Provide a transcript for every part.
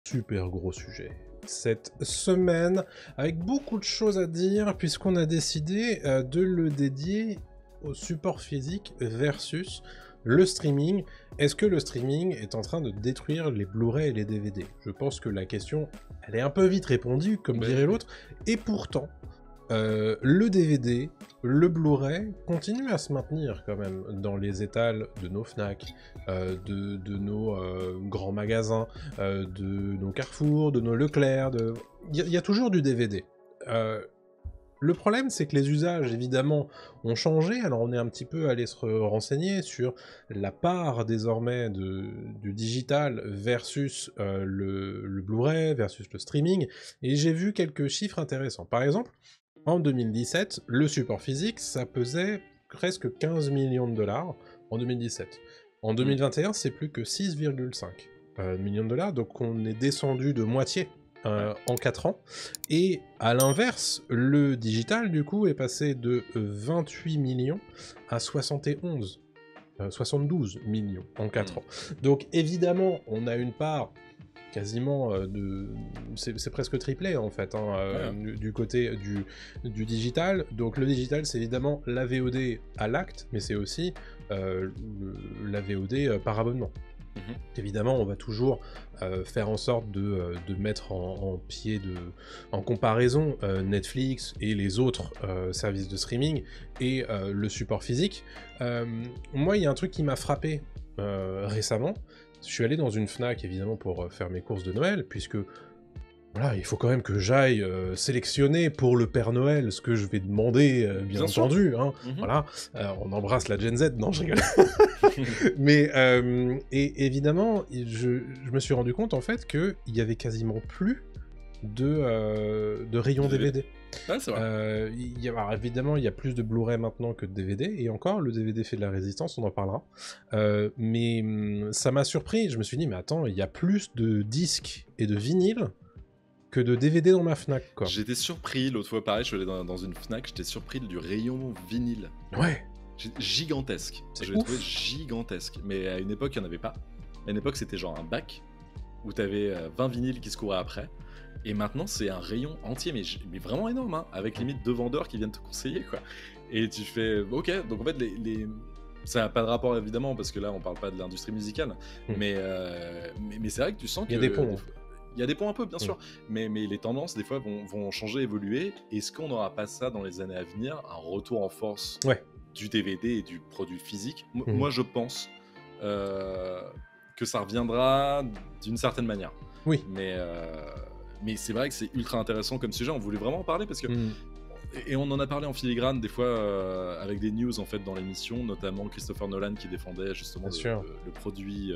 Super gros sujet cette semaine, avec beaucoup de choses à dire, puisqu'on a décidé de le dédier au support physique versus le streaming. Est-ce que le streaming est en train de détruire les Blu-ray et les DVD? Je pense que la question, elle est un peu vite répondue, comme dirait l'autre, et pourtant, le DVD, le Blu-ray continue à se maintenir quand même dans les étals de nos Fnac, de nos grands magasins, de nos Carrefour, de nos Leclerc. Il y a toujours du DVD. Le problème, c'est que les usages, évidemment, ont changé. Alors, on est un petit peu allé se renseigner sur la part, désormais, du digital versus le Blu-ray, versus le streaming. Et j'ai vu quelques chiffres intéressants. Par exemple, en 2017, le support physique, ça pesait presque 15 millions de dollars en 2017. En 2021, c'est plus que 6,5 millions de dollars, donc on est descendu de moitié en 4 ans. Et à l'inverse, le digital, du coup, est passé de 28 millions à 72 millions en 4 ans. Donc évidemment, on a une part quasiment c'est presque triplé en fait du côté du digital. Donc le digital, c'est évidemment la VOD à l'acte, mais c'est aussi la VOD par abonnement. Évidemment, on va toujours faire en sorte de mettre en comparaison Netflix et les autres services de streaming et le support physique. Moi, il y a un truc qui m'a frappé récemment. Je suis allé dans une Fnac, évidemment, pour faire mes courses de Noël, puisque voilà, il faut quand même que j'aille sélectionner pour le Père Noël ce que je vais demander, bien entendu. Hein. Voilà, on embrasse la Gen Z, non, je rigole. Mais et évidemment, je me suis rendu compte en fait qu'il y avait quasiment plus de rayons DVD. Ouais, c'est vrai. Alors, évidemment, il y a plus de Blu-ray maintenant que de DVD, et encore, le DVD fait de la résistance, on en parlera. Mais ça m'a surpris, je me suis dit, mais attends, il y a plus de disques et de vinyles que de DVD dans ma Fnac, quoi. J'étais surpris, l'autre fois, pareil, je suis allé dans une Fnac, j'étais surpris du rayon vinyle. Ouais. Gigantesque. Je l'ai trouvé gigantesque. Mais à une époque, il n'y en avait pas. À une époque, c'était genre un bac où tu avais 20 vinyles qui se couraient après. Et maintenant, c'est un rayon entier, mais vraiment énorme, hein, avec limite 2 vendeurs qui viennent te conseiller, quoi. Et tu fais, ok, donc en fait, ça n'a pas de rapport évidemment, parce que là, on parle pas de l'industrie musicale, mais c'est vrai que tu sens qu'il y a des ponts. Il y a des ponts un peu, bien sûr, mais les tendances, des fois, vont changer, évoluer. Est-ce qu'on n'aura pas ça dans les années à venir, un retour en force du DVD et du produit physique? Moi, je pense que ça reviendra d'une certaine manière. Oui. Mais c'est vrai que c'est ultra intéressant comme sujet. On voulait vraiment en parler parce que et on en a parlé en filigrane des fois avec des news en fait dans l'émission, notamment Christopher Nolan qui défendait justement le produit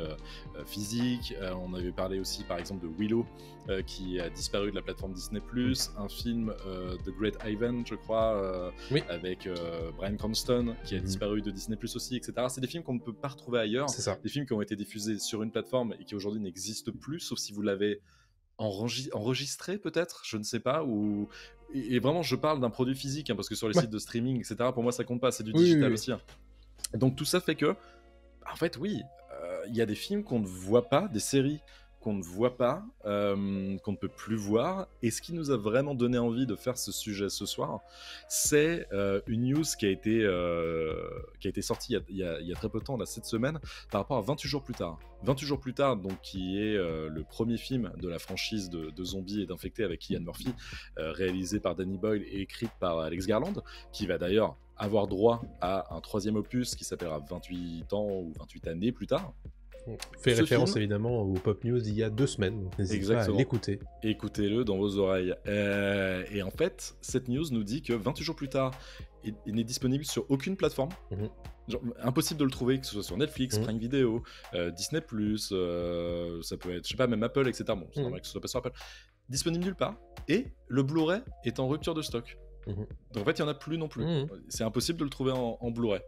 physique. On avait parlé aussi par exemple de Willow qui a disparu de la plateforme Disney+, un film The Great Ivan je crois avec Bryan Cranston qui a disparu de Disney+ aussi, etc. C'est des films qu'on ne peut pas retrouver ailleurs, des films qui ont été diffusés sur une plateforme et qui aujourd'hui n'existent plus, sauf si vous l'avez enregistré peut-être, je ne sais pas, et vraiment je parle d'un produit physique parce que sur les sites de streaming, etc., pour moi ça compte pas, c'est du digital aussi. Donc tout ça fait que, en fait il y a des films qu'on ne voit pas, des séries qu'on ne voit pas, qu'on ne peut plus voir, et ce qui nous a vraiment donné envie de faire ce sujet ce soir, c'est une news qui a été sortie il y a très peu de temps, là, cette semaine, par rapport à 28 jours plus tard. 28 jours plus tard, donc, qui est le premier film de la franchise de zombies et d'infectés avec Cillian Murphy, réalisé par Danny Boyle et écrit par Alex Garland, qui va d'ailleurs avoir droit à un 3e opus qui s'appellera 28 ans ou 28 années plus tard. Fait référence évidemment au Pop News il y a 2 semaines, n'hésitez pas à l'écouter. Écoutez-le dans vos oreilles. Et en fait, cette news nous dit que 28 jours plus tard, il n'est disponible sur aucune plateforme. Genre, impossible de le trouver, que ce soit sur Netflix, Prime Video, Disney+, ça peut être, je sais pas, même Apple, etc. Bon, c'est normal que ce soit pas sur Apple. Disponible nulle part. Et le Blu-ray est en rupture de stock. Donc en fait, il n'y en a plus non plus. C'est impossible de le trouver en Blu-ray.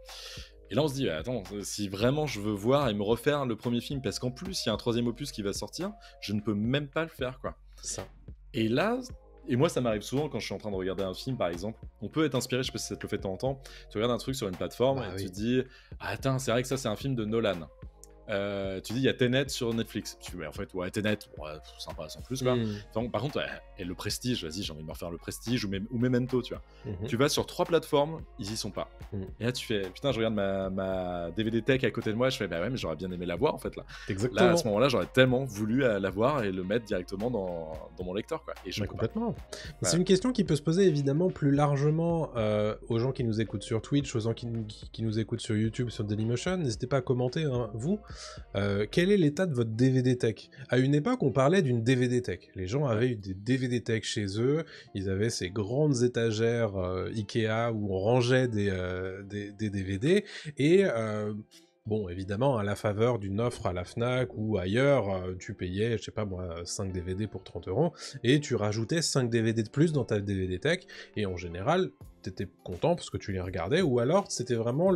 Et là on se dit, attends, si vraiment je veux voir et me refaire le premier film, parce qu'en plus il y a un 3e opus qui va sortir, je ne peux même pas le faire, quoi. Ça. Et là, et moi ça m'arrive souvent quand je suis en train de regarder un film par exemple, on peut être inspiré, je sais pas si ça te le fait de temps en temps, tu regardes un truc sur une plateforme et tu te dis, attends, c'est vrai que ça c'est un film de Nolan. Tu dis il y a Tenet sur Netflix. Tu en fait ouais Tenet, ouais, sympa sans plus quoi. Par contre et le Prestige, vas-y j'ai envie de me refaire le Prestige ou Memento tu vois. Tu vas sur 3 plateformes, ils y sont pas. Et là tu fais putain je regarde ma DVD tech à côté de moi, je fais bah ouais mais j'aurais bien aimé la voir en fait là. Exactement. Là à ce moment-là j'aurais tellement voulu la voir et le mettre directement dans mon lecteur quoi. Et je complètement. C'est une question qui peut se poser évidemment plus largement aux gens qui nous écoutent sur Twitch, aux gens qui nous écoutent sur YouTube, sur Dailymotion. N'hésitez pas à commenter hein, vous. Quel est l'état de votre DVD tech? À une époque, on parlait d'une DVD tech. Les gens avaient eu des DVD tech chez eux. Ils avaient ces grandes étagères Ikea où on rangeait des DVD. Et bon, évidemment, à la faveur d'une offre à la Fnac ou ailleurs, tu payais, je sais pas moi, 5 DVD pour 30 € et tu rajoutais 5 DVD de plus dans ta DVD tech. Et en général, t'étais content parce que tu les regardais. Ou alors, c'était vraiment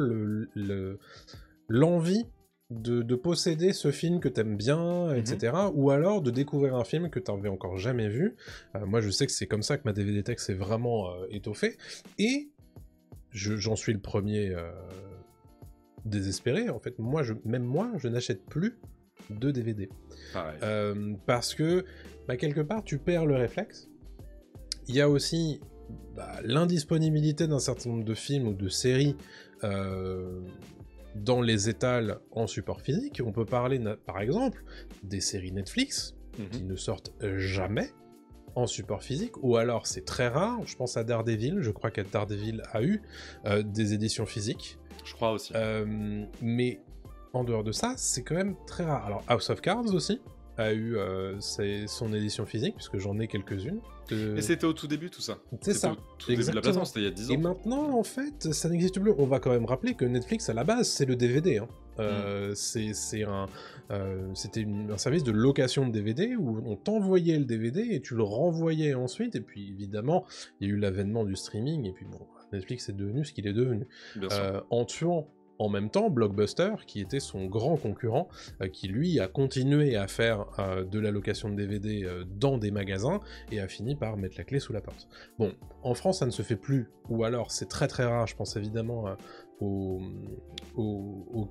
l'envie de posséder ce film que t'aimes bien, etc. Ou alors de découvrir un film que t'avais encore jamais vu. Moi, je sais que c'est comme ça que ma DVD tech s'est vraiment étoffée. Et j'en suis le premier désespéré. En fait, même moi, je n'achète plus de DVD. Pareil. Parce que, quelque part, tu perds le réflexe. Il y a aussi l'indisponibilité d'un certain nombre de films ou de séries dans les étals en support physique. On peut parler, par exemple, des séries Netflix qui ne sortent jamais en support physique, ou alors c'est très rare. Je pense à Daredevil, je crois que Daredevil a eu des éditions physiques. Je crois aussi. Mais en dehors de ça, c'est quand même très rare. Alors House of Cards aussi a eu son édition physique, puisque j'en ai quelques-unes. Et c'était au tout début tout ça. C'est ça. Au tout début de la plateforme, c'était il y a 10 ans. Et maintenant, en fait, ça n'existe plus. On va quand même rappeler que Netflix, à la base, c'est le DVD. Hein. C'était un service de location de DVD où on t'envoyait le DVD et tu le renvoyais ensuite. Et puis, évidemment, il y a eu l'avènement du streaming. Et puis, bon, Netflix est devenu ce qu'il est devenu. En tuant en même temps Blockbuster, qui était son grand concurrent, qui lui a continué à faire de la location de DVD dans des magasins et a fini par mettre la clé sous la porte. Bon, en France ça ne se fait plus, ou alors c'est très très rare, je pense évidemment aux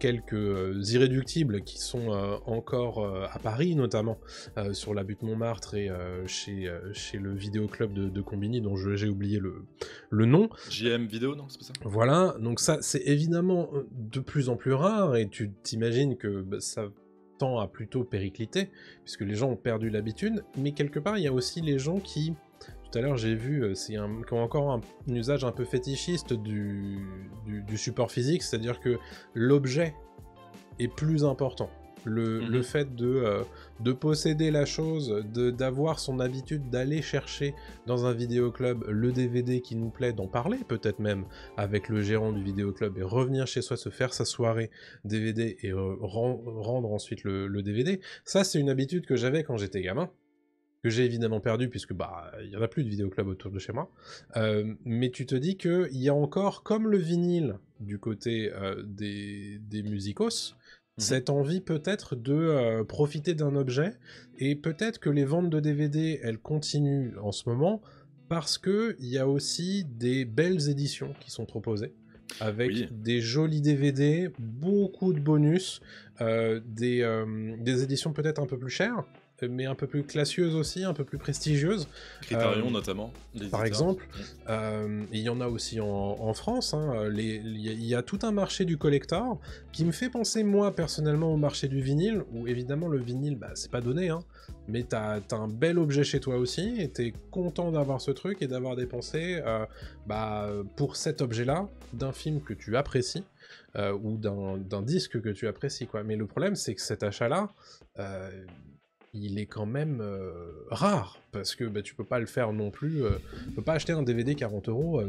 quelques irréductibles qui sont encore à Paris notamment, sur la butte Montmartre et chez le vidéoclub de Combini dont j'ai oublié le nom. JM Vidéo, non, c'est pas ça? Voilà, donc ça c'est évidemment de plus en plus rare et tu t'imagines que ça tend à plutôt péricliter puisque les gens ont perdu l'habitude, mais quelque part il y a aussi les gens qui... Tout à l'heure, j'ai vu, qui ont encore un usage un peu fétichiste du support physique, c'est-à-dire que l'objet est plus important. Le fait de posséder la chose, d'avoir son habitude d'aller chercher dans un vidéoclub le DVD qui nous plaît, d'en parler peut-être même avec le gérant du vidéoclub et revenir chez soi, se faire sa soirée DVD et rendre ensuite le DVD, ça c'est une habitude que j'avais quand j'étais gamin, que j'ai évidemment perdu puisque il y en a plus de vidéoclub autour de chez moi, mais tu te dis qu'il y a encore, comme le vinyle du côté des musicos, cette envie peut-être de profiter d'un objet, et peut-être que les ventes de DVD, elles continuent en ce moment, parce qu'il y a aussi des belles éditions qui sont proposées, avec des jolis DVD, beaucoup de bonus, des éditions peut-être un peu plus chères, mais un peu plus classieuses aussi, un peu plus prestigieuses. Criterion notamment. Par exemple. Il y en a aussi en France. Il y a tout un marché du collector qui me fait penser, moi, personnellement, au marché du vinyle, où évidemment le vinyle, c'est pas donné, mais t'as un bel objet chez toi aussi, et t'es content d'avoir ce truc et d'avoir dépensé pour cet objet-là, d'un film que tu apprécies, ou d'un disque que tu apprécies, quoi. Mais le problème, c'est que cet achat-là... il est quand même rare, parce que tu peux pas le faire non plus, tu peux pas acheter un DVD 40 €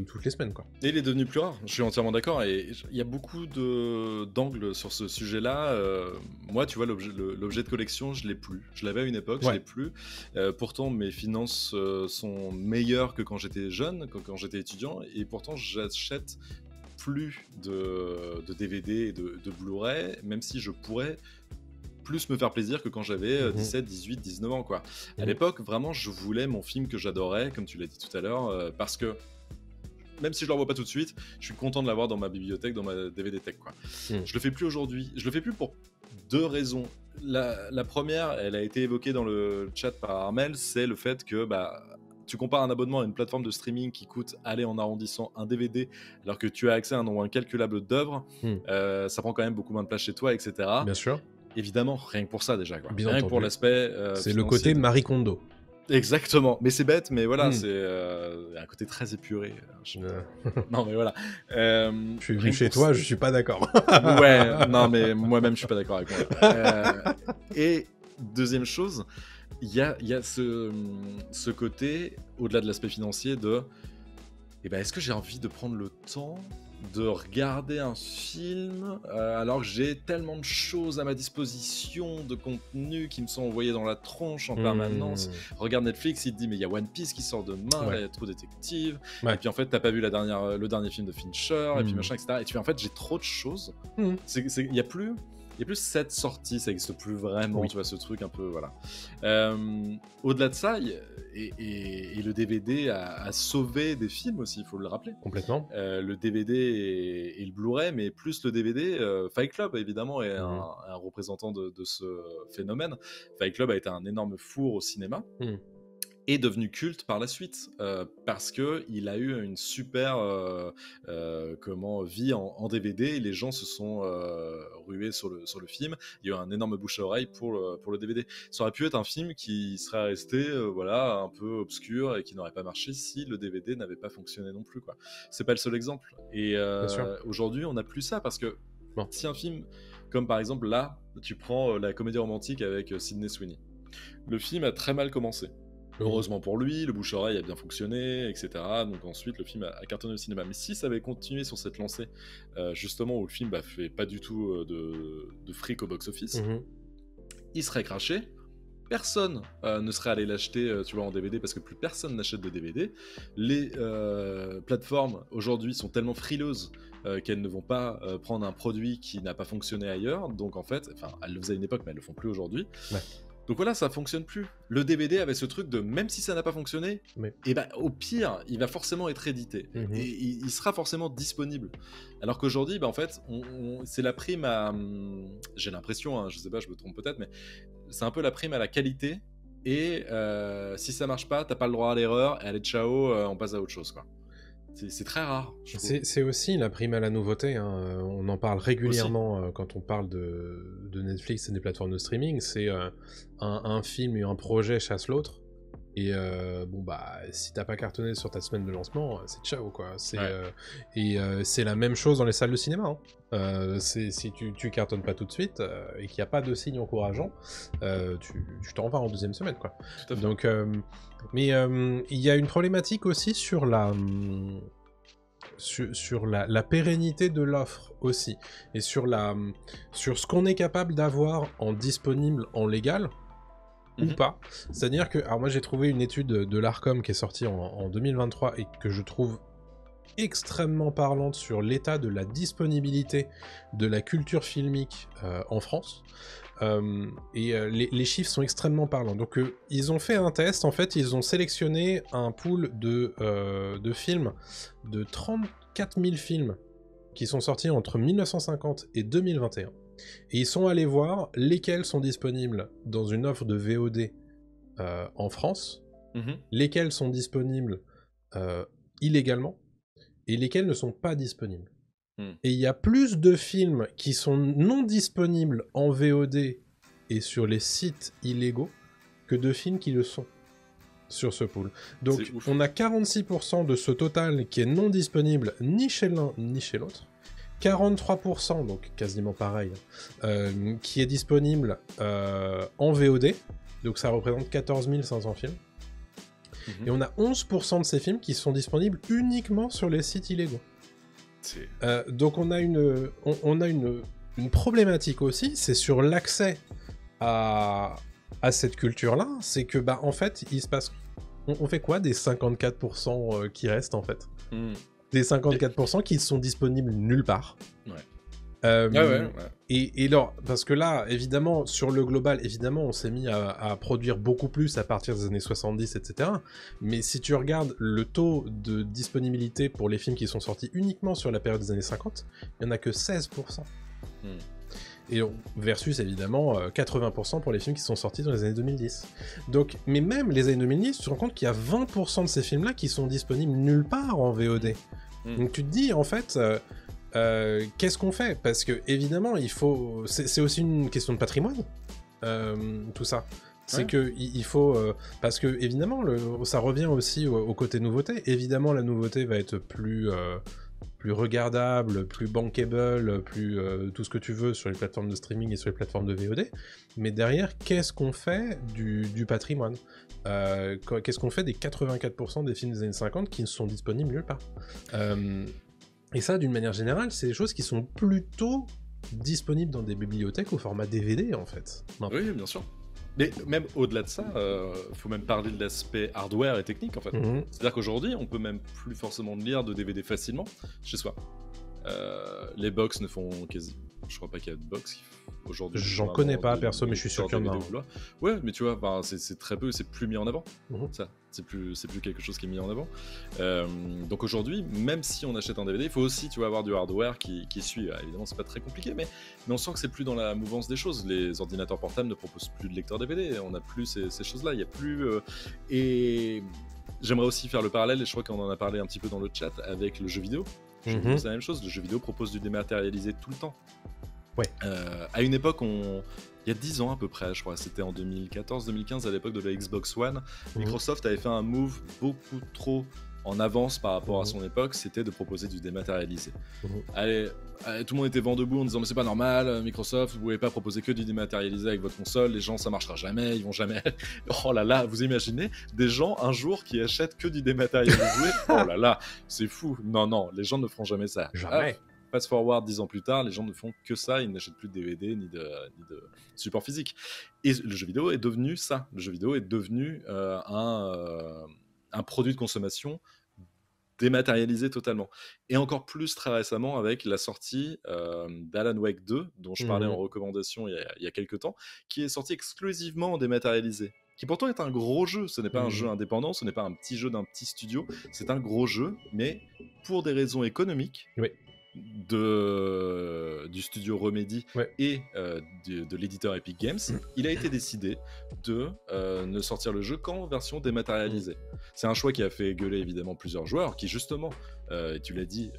toutes les semaines, quoi. Et il est devenu plus rare, je suis entièrement d'accord, et il y a beaucoup d'angles sur ce sujet-là. Moi, tu vois, l'objet de collection, je l'ai plus. Je l'avais à une époque, je l'ai plus. Pourtant, mes finances sont meilleures que quand j'étais jeune, quand j'étais étudiant, et pourtant, j'achète plus de DVD et de Blu-ray, même si je pourrais plus me faire plaisir que quand j'avais 17, 18, 19 ans, quoi. À l'époque, vraiment, je voulais mon film que j'adorais, comme tu l'as dit tout à l'heure, parce que même si je le revois pas tout de suite, je suis content de l'avoir dans ma bibliothèque, dans ma DVD Tech, quoi. Je le fais plus aujourd'hui. Je le fais plus pour 2 raisons. La première, elle a été évoquée dans le chat par Armel, c'est le fait que tu compares un abonnement à une plateforme de streaming qui coûte, aller en arrondissant, un DVD, alors que tu as accès à un nombre incalculable d'œuvres, ça prend quand même beaucoup moins de place chez toi, etc. Bien sûr. Évidemment, rien que pour ça déjà, quoi. Bien rien entendu. que pour l'aspect c'est le côté Marie Kondo. Exactement, mais c'est bête, mais voilà, c'est un côté très épuré. Non, mais voilà. Je suis venu chez toi, je suis pas d'accord. Ouais, non, mais moi-même, je suis pas d'accord avec moi. Et deuxième chose, il y a ce côté, au-delà de l'aspect financier, de est-ce que j'ai envie de prendre le temps de regarder un film alors que j'ai tellement de choses à ma disposition, de contenus qui me sont envoyés dans la tronche en permanence. Regarde Netflix, il te dit mais il y a One Piece qui sort demain, il y a True Detective, et puis en fait t'as pas vu le dernier film de Fincher, et puis machin, etc. Et tu fais en fait j'ai trop de choses. Il y a plus cette sortie, ça n'existe plus vraiment, tu vois, ce truc un peu, voilà. Au-delà de ça, et le DVD a sauvé des films aussi, il faut le rappeler. Complètement. Le DVD et le Blu-ray, mais plus le DVD, Fight Club, évidemment, est un représentant de ce phénomène. Fight Club a été un énorme four au cinéma. Est devenu culte par la suite parce que il a eu une super vie en DVD. Les gens se sont rués sur le film. Il y a eu un énorme bouche à oreille pour le DVD. Ça aurait pu être un film qui serait resté un peu obscur et qui n'aurait pas marché si le DVD n'avait pas fonctionné non plus, quoi. C'est pas le seul exemple. Et aujourd'hui, on n'a plus ça parce que si un film comme par exemple là, tu prends la comédie romantique avec Sydney Sweeney. Le film a très mal commencé. Heureusement pour lui, le bouche-oreille a bien fonctionné, etc. Donc ensuite, le film a cartonné au cinéma. Mais si ça avait continué sur cette lancée, justement, où le film fait pas du tout de fric au box-office, il serait craché. Personne ne serait allé l'acheter, tu vois, en DVD, parce que plus personne n'achète de DVD. Les plateformes, aujourd'hui, sont tellement frileuses qu'elles ne vont pas prendre un produit qui n'a pas fonctionné ailleurs. Donc en fait, elles le faisaient à une époque, mais elles le font plus aujourd'hui. Ouais. Donc voilà, ça fonctionne plus. Le DVD avait ce truc de même si ça n'a pas fonctionné, au pire, il va forcément être édité et il sera forcément disponible. Alors qu'aujourd'hui, en fait, c'est la prime à. J'ai l'impression, hein, je sais pas, je me trompe peut-être, mais c'est un peu la prime à la qualité. Et si ça marche pas, t'as pas le droit à l'erreur. Et allez, ciao, on passe à autre chose, quoi. C'est très rare. C'est aussi la prime à la nouveauté. Hein. On en parle régulièrement quand on parle de Netflix et des plateformes de streaming. C'est un film et un projet chasse l'autre. Et si t'as pas cartonné sur ta semaine de lancement, c'est ciao, quoi. C'est la même chose dans les salles de cinéma. Hein. Si tu cartonnes pas tout de suite et qu'il n'y a pas de signe encourageant, tu t'en vas en deuxième semaine, quoi. Tout à fait. Donc, il y a une problématique aussi sur la pérennité de l'offre aussi, et sur ce qu'on est capable d'avoir en disponible en légal ou pas. C'est-à-dire que, alors moi j'ai trouvé une étude de l'Arcom qui est sortie en 2023 et que je trouve extrêmement parlante sur l'état de la disponibilité de la culture filmique en France. Les chiffres sont extrêmement parlants. Donc ils ont fait un test, en fait ils ont sélectionné un pool de films, de 34 000 films qui sont sortis entre 1950 et 2021. Et ils sont allés voir lesquels sont disponibles dans une offre de VOD en France, lesquels sont disponibles illégalement, et lesquels ne sont pas disponibles. Et il y a plus de films qui sont non disponibles en VOD et sur les sites illégaux que de films qui le sont sur ce pool. Donc on a 46% de ce total qui est non disponible ni chez l'un ni chez l'autre. 43%, donc quasiment pareil, qui est disponible en VOD, donc ça représente 14 500 films. Et on a 11% de ces films qui sont disponibles uniquement sur les sites illégaux. Donc on a une problématique aussi, c'est sur l'accès à cette culture-là, c'est que en fait, il se passe... On fait quoi des 54% qui restent, en fait ? Des 54% qui sont disponibles nulle part. Et alors, parce que là, évidemment, sur le global, évidemment, on s'est mis à produire beaucoup plus à partir des années 70, etc. Mais si tu regardes le taux de disponibilité pour les films qui sont sortis uniquement sur la période des années 50, il n'y en a que 16%. Et versus évidemment 80% pour les films qui sont sortis dans les années 2010. Donc, mais même les années 2010, tu te rends compte qu'il y a 20% de ces films-là qui sont disponibles nulle part en VOD. Donc tu te dis, en fait, qu'est-ce qu'on fait? Parce que évidemment, il faut. C'est aussi une question de patrimoine, tout ça. C'est que il faut parce que évidemment, ça revient aussi au côté nouveauté. Évidemment, la nouveauté va être plus regardable, plus bankable, plus tout ce que tu veux sur les plateformes de streaming et sur les plateformes de VOD. Mais derrière, qu'est-ce qu'on fait du patrimoine? Qu'est-ce qu'on fait des 84% des films des années 50 qui ne sont disponibles nulle part? Et ça, d'une manière générale, c'est des choses qui sont plutôt disponibles dans des bibliothèques au format DVD, en fait. Maintenant. Oui, bien sûr. Mais même au-delà de ça, faut même parler de l'aspect hardware et technique, en fait. C'est-à-dire qu'aujourd'hui, on peut même plus forcément lire de DVD facilement chez soi. Les box ne font quasi... Je crois pas qu'il y a de box aujourd'hui. J'en connais pas, perso, mais je suis sûr qu'il y en a. Ouais, mais tu vois, c'est très peu, c'est plus mis en avant. Ça, c'est plus quelque chose qui est mis en avant. Donc aujourd'hui, même si on achète un DVD, il faut aussi, tu vois, avoir du hardware qui suit. Évidemment, c'est pas très compliqué, mais on sent que c'est plus dans la mouvance des choses. Les ordinateurs portables ne proposent plus de lecteur DVD. On n'a plus ces choses-là. Il y a plus et j'aimerais aussi faire le parallèle, et je crois qu'on en a parlé un petit peu dans le chat avec le jeu vidéo. C'est la même chose. Le jeu vidéo propose du dématérialisé tout le temps. Ouais. À une époque, il y a 10 ans à peu près, je crois, c'était en 2014-2015, à l'époque de la Xbox One, Microsoft avait fait un move beaucoup trop en avance par rapport à son époque, c'était de proposer du dématérialisé. Allez, tout le monde était vent debout en disant mais c'est pas normal, Microsoft, vous pouvez pas proposer que du dématérialisé avec votre console, les gens ça marchera jamais, ils vont jamais... Oh là là, vous imaginez des gens un jour qui achètent que du dématérialisé? Oh là là, c'est fou. Non, les gens ne feront jamais ça. Jamais. Fast forward 10 ans plus tard, les gens ne font que ça, ils n'achètent plus de DVD ni de support physique. Et le jeu vidéo est devenu ça. Le jeu vidéo est devenu un produit de consommation dématérialisé totalement. Et encore plus très récemment avec la sortie d'Alan Wake 2, dont je parlais en recommandation il y a quelques temps, qui est sorti exclusivement en dématérialisé. Qui pourtant est un gros jeu, ce n'est pas un jeu indépendant, ce n'est pas un petit jeu d'un petit studio, c'est un gros jeu, mais pour des raisons économiques, du studio Remedy et de l'éditeur Epic Games, il a été décidé de ne sortir le jeu qu'en version dématérialisée. C'est un choix qui a fait gueuler évidemment plusieurs joueurs qui justement, tu l'as dit,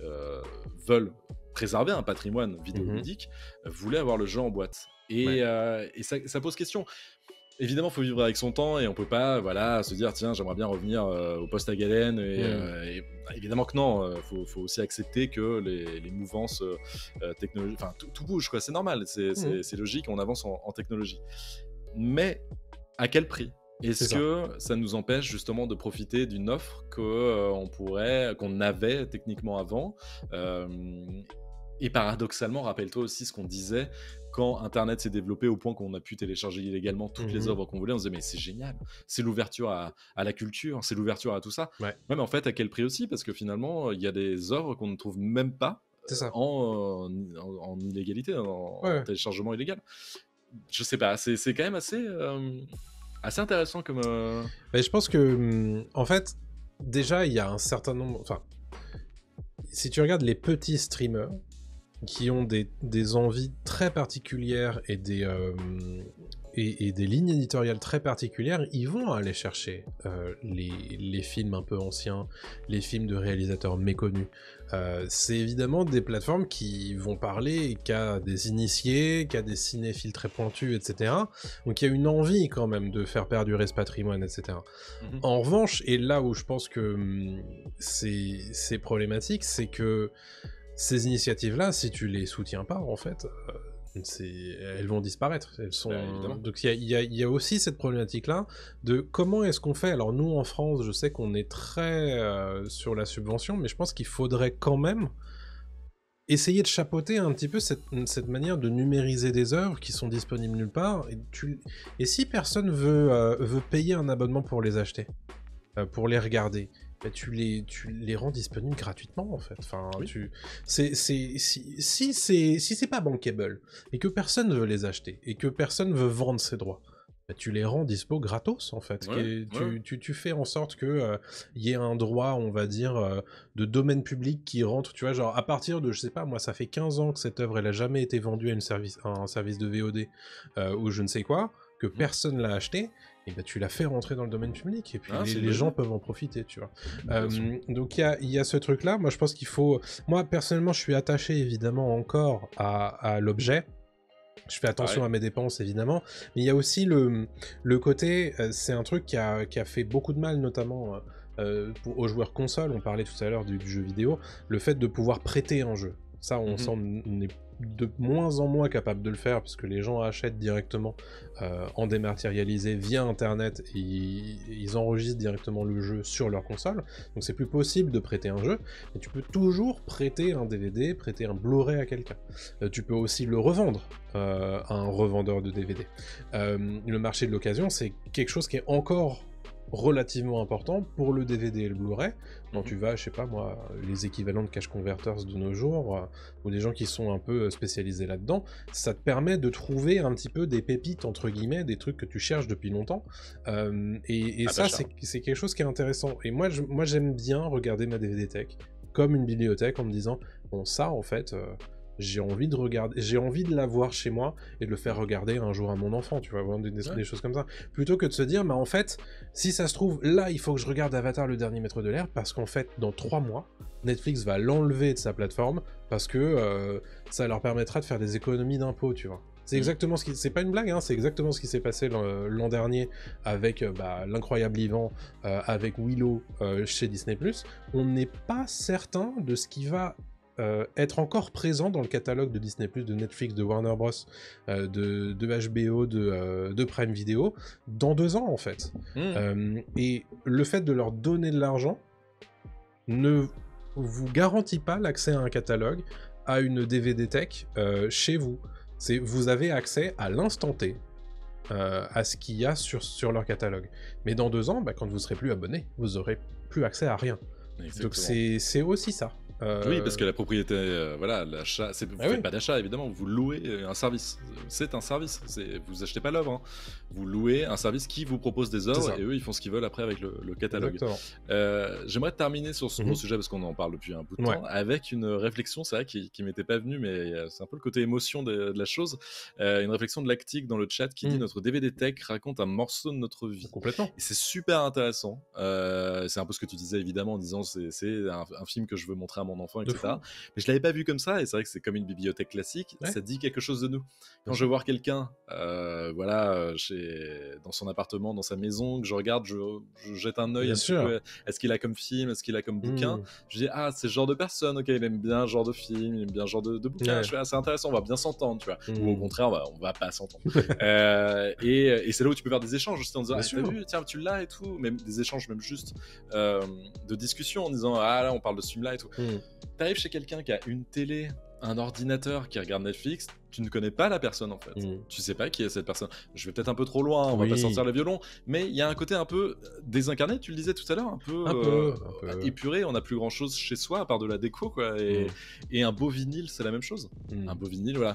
veulent préserver un patrimoine vidéoludique, voulaient avoir le jeu en boîte. Et ça pose question. Évidemment, il faut vivre avec son temps et on peut pas se dire tiens, j'aimerais bien revenir au poste à galène. Et évidemment que non, faut aussi accepter que les mouvances technologiques, enfin tout bouge, quoi. C'est normal, c'est logique, on avance en technologie. Mais à quel prix? Est-ce que ça nous empêche justement de profiter d'une offre qu'on avait techniquement avant et paradoxalement, rappelle-toi aussi ce qu'on disait quand Internet s'est développé au point qu'on a pu télécharger illégalement toutes les œuvres qu'on voulait. On se disait mais c'est génial, c'est l'ouverture à la culture, c'est l'ouverture à tout ça. Mais en fait, à quel prix aussi? Parce que finalement, il y a des œuvres qu'on ne trouve même pas en illégalité, en téléchargement illégal. Je sais pas, c'est quand même assez intéressant comme... Mais je pense que, en fait, déjà, il y a un certain nombre... Enfin, si tu regardes les petits streamers qui ont des envies très particulières et des lignes éditoriales très particulières, ils vont aller chercher les films un peu anciens, les films de réalisateurs méconnus. C'est évidemment des plateformes qui vont parler qu'à des initiés, qu'à des cinéphiles très pointus, etc. Donc il y a une envie quand même de faire perdurer ce patrimoine, etc. En revanche, et là où je pense que c'est problématique, c'est que ces initiatives-là, si tu les soutiens pas, en fait, elles vont disparaître. Elles sont... Donc il y a aussi cette problématique-là de comment est-ce qu'on fait. Alors nous, en France, je sais qu'on est très sur la subvention, mais je pense qu'il faudrait quand même essayer de chapeauter un petit peu cette manière de numériser des œuvres qui sont disponibles nulle part. Et si personne veut payer un abonnement pour les acheter, pour les regarder, bah, tu les rends disponibles gratuitement en fait. Enfin, Oui. si c'est pas bankable et que personne ne veut les acheter et que personne veut vendre ses droits, bah, tu les rends dispo gratos en fait. Tu fais en sorte que y ait un droit, on va dire, de domaine public qui rentre, tu vois, genre à partir de, je sais pas, moi ça fait 15 ans que cette œuvre elle a jamais été vendue à un service de VOD ou je ne sais quoi, que personne l'a acheté, et ben tu la fais rentrer dans le domaine public, et puis les gens peuvent en profiter, tu vois. Donc il y a ce truc-là, moi je pense qu'il faut... Moi personnellement je suis attaché évidemment encore à l'objet, je fais attention à mes dépenses évidemment, mais il y a aussi le côté, c'est un truc qui a fait beaucoup de mal notamment aux joueurs console, on parlait tout à l'heure du jeu vidéo, le fait de pouvoir prêter un jeu. Ça, on est de moins en moins capable de le faire, parce que les gens achètent directement en dématérialisé via internet, et ils enregistrent directement le jeu sur leur console, donc c'est plus possible de prêter un jeu, mais tu peux toujours prêter un DVD, prêter un Blu-ray à quelqu'un. Tu peux aussi le revendre à un revendeur de DVD. Le marché de l'occasion, c'est quelque chose qui est encore relativement important pour le DVD et le Blu-ray. Quand tu vas, je sais pas moi, les équivalents de cash converters de nos jours, ou des gens qui sont un peu spécialisés là-dedans, ça te permet de trouver un petit peu des pépites, entre guillemets, des trucs que tu cherches depuis longtemps, et ça, c'est quelque chose qui est intéressant. Et moi j'aime bien regarder ma DVD Tech comme une bibliothèque, en me disant, bon, ça, en fait... j'ai envie de l'avoir chez moi et de le faire regarder un jour à mon enfant, tu vois, des choses comme ça. Plutôt que de se dire, mais en fait, si ça se trouve, là, il faut que je regarde Avatar, le dernier maître de l'air, parce qu'en fait, dans 3 mois, Netflix va l'enlever de sa plateforme, parce que ça leur permettra de faire des économies d'impôts, tu vois. C'est exactement ce qui... C'est pas une blague, hein, c'est exactement ce qui s'est passé l'an dernier avec l'incroyable Ivan, avec Willow chez Disney+. On n'est pas certain de ce qui va... être encore présent dans le catalogue de Disney+, de Netflix, de Warner Bros, de HBO, de Prime Video, dans 2 ans en fait. Et le fait de leur donner de l'argent ne vous garantit pas l'accès à un catalogue, à une DVD Tech chez vous. Vous avez accès à l'instant T, à ce qu'il y a sur leur catalogue. Mais dans 2 ans, quand vous serez plus abonné, vous aurez plus accès à rien. Exactement. Donc c'est aussi ça. Oui, parce que la propriété, voilà, l'achat, vous faites pas d'achat évidemment, vous louez un service. C'est un service, vous achetez pas l'œuvre, hein. Vous louez un service qui vous propose des œuvres, et eux ils font ce qu'ils veulent après avec le catalogue. J'aimerais terminer sur ce gros sujet, parce qu'on en parle depuis un bout de temps, avec une réflexion, c'est vrai, qui m'était pas venue, mais c'est un peu le côté émotion de la chose. Une réflexion de Lactic dans le chat qui dit: notre DVD Tech raconte un morceau de notre vie. Complètement. Et c'est super intéressant. C'est un peu ce que tu disais évidemment, en disant c'est un film que je veux montrer à mon enfant, etc. Mais je l'avais pas vu comme ça, et c'est vrai que c'est comme une bibliothèque classique, ça dit quelque chose de nous. Quand je vais voir quelqu'un voilà, dans son appartement, dans sa maison, que je regarde, je jette un œil un petit peu, est-ce qu'il a comme film, est-ce qu'il a comme bouquin, je dis, ah, c'est ce genre de personne, ok, il aime bien ce genre de film, il aime bien ce genre de bouquin, je fais, ah, c'est intéressant, on va bien s'entendre, tu vois. Ou au contraire, on va pas s'entendre. Et c'est là où tu peux faire des échanges aussi, en disant, ah, t'as vu, tiens, tu l'as et tout, même des échanges, même juste de discussion, en disant, ah là, on parle de ce film-là et tout. T'arrives chez quelqu'un qui a une télé, un ordinateur, qui regarde Netflix, tu ne connais pas la personne en fait. Tu sais pas qui est cette personne. Je vais peut-être un peu trop loin, on va pas sortir le violon, mais il y a un côté un peu désincarné, tu le disais tout à l'heure, un peu épuré, on n'a plus grand chose chez soi à part de la déco, quoi. Et un beau vinyle, c'est la même chose. Un beau vinyle, voilà.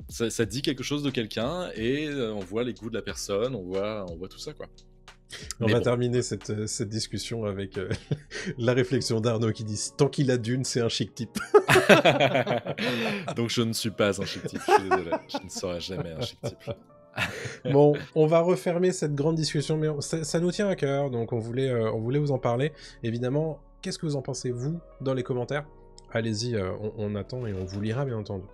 Ça dit quelque chose de quelqu'un, et on voit les goûts de la personne, on voit tout ça, quoi. On va terminer cette discussion avec la réflexion d'Arnaud qui dit « Tant qu'il a Dune, c'est un chic type ». Donc je ne suis pas un chic type, je suis désolé, je ne serai jamais un chic type. Bon, on va refermer cette grande discussion, mais ça nous tient à cœur, donc on voulait vous en parler. Évidemment, qu'est-ce que vous en pensez, vous, dans les commentaires ? Allez-y, on attend et on vous lira, bien entendu.